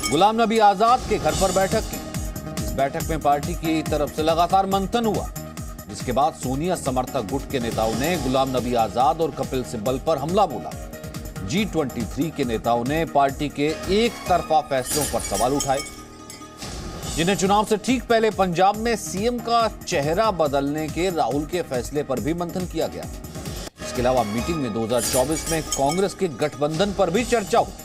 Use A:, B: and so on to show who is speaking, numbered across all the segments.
A: गुलाम नबी आजाद के घर पर बैठक की। इस बैठक में पार्टी की तरफ से लगातार मंथन हुआ, जिसके बाद सोनिया समर्थक गुट के नेताओं ने गुलाम नबी आजाद और कपिल सिब्बल पर हमला बोला। G23 के नेताओं ने पार्टी के एक तरफा फैसलों पर सवाल उठाए, जिन्हें चुनाव से ठीक पहले पंजाब में सीएम का चेहरा बदलने के राहुल के फैसले पर भी मंथन किया गया। इसके अलावा मीटिंग में 2024 में कांग्रेस के गठबंधन पर भी चर्चा हुई।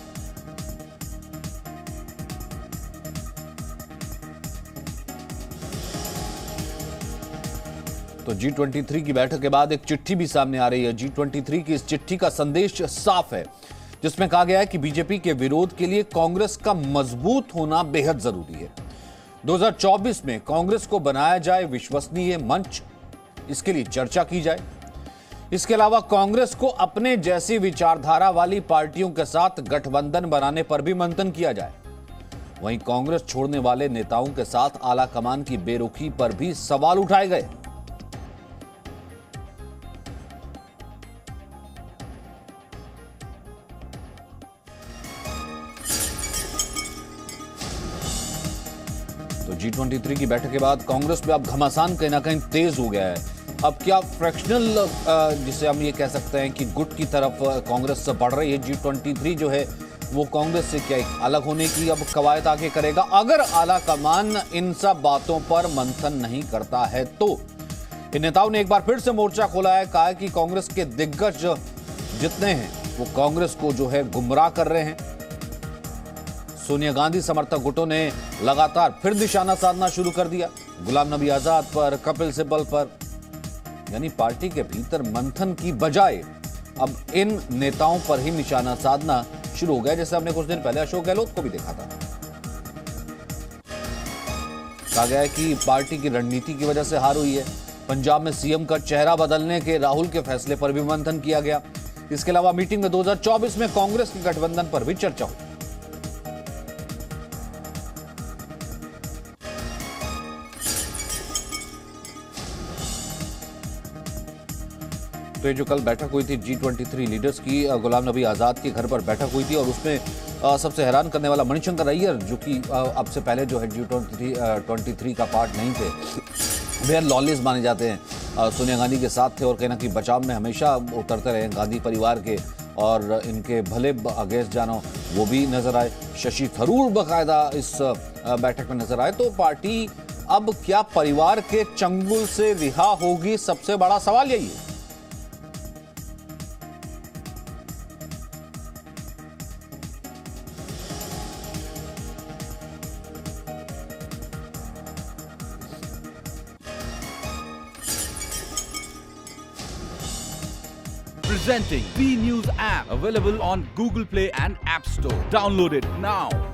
A: तो G23 की बैठक के बाद एक चिट्ठी भी सामने आ रही है। G23 की इस चिट्ठी का संदेश साफ है, जिसमें कहा गया है कि बीजेपी के विरोध के लिए कांग्रेस का मजबूत होना बेहद जरूरी है। 2024 में कांग्रेस को बनाया जाए विश्वसनीय मंच, इसके लिए चर्चा की जाए। इसके अलावा कांग्रेस को अपने जैसी विचारधारा वाली पार्टियों के साथ गठबंधन बनाने पर भी मंथन किया जाए। वहीं कांग्रेस छोड़ने वाले नेताओं के साथ आला कमान की बेरुखी पर भी सवाल उठाए गए। तो G23 की बैठक के बाद कांग्रेस में अब घमासान कहीं ना कहीं तेज हो गया है। अब क्या फ्रैक्शनल, जिसे हम ये कह सकते हैं कि गुट की तरफ कांग्रेस से बढ़ रही है। G23 जो है वो कांग्रेस से क्या एक अलग होने की अब कवायद आगे करेगा, अगर आला कमान इन सब बातों पर मंथन नहीं करता है तो। इन नेताओं ने एक बार फिर से मोर्चा खोला है, कहा है कि कांग्रेस के दिग्गज जितने हैं वो कांग्रेस को जो है गुमराह कर रहे हैं। सोनिया गांधी समर्थक गुटों ने लगातार फिर निशाना साधना शुरू कर दिया, गुलाम नबी आजाद पर, कपिल सिब्बल पर। यानी पार्टी के भीतर मंथन की बजाय अब इन नेताओं पर ही निशाना साधना शुरू हो गया, जैसे हमने कुछ दिन पहले अशोक गहलोत को भी देखा था। कहा गया है कि पार्टी की रणनीति की वजह से हार हुई है। पंजाब में सीएम का चेहरा बदलने के राहुल के फैसले पर भी मंथन किया गया। इसके अलावा मीटिंग में 2024 में कांग्रेस के गठबंधन पर भी चर्चा हुई। तो ये जो कल बैठक हुई थी G23 लीडर्स की, गुलाम नबी आजाद के घर पर बैठक हुई थी, और उसमें सबसे हैरान करने वाला मणिशंकर अय्यर, जो कि अब से पहले जो है G23 का पार्ट नहीं थे, वे लॉलेस माने जाते हैं, सोनिया गांधी के साथ थे और कहीं ना कहीं बचाव में हमेशा उतरते रहे गांधी परिवार के, और इनके भले अगेंस्ट जानो वो भी नजर आए। शशि थरूर बाकायदा इस बैठक में नजर आए। तो पार्टी अब क्या परिवार के चंगुल से रिहा होगी, सबसे बड़ा सवाल यही है।
B: Presenting B News app, available on Google Play and App Store. Download it now.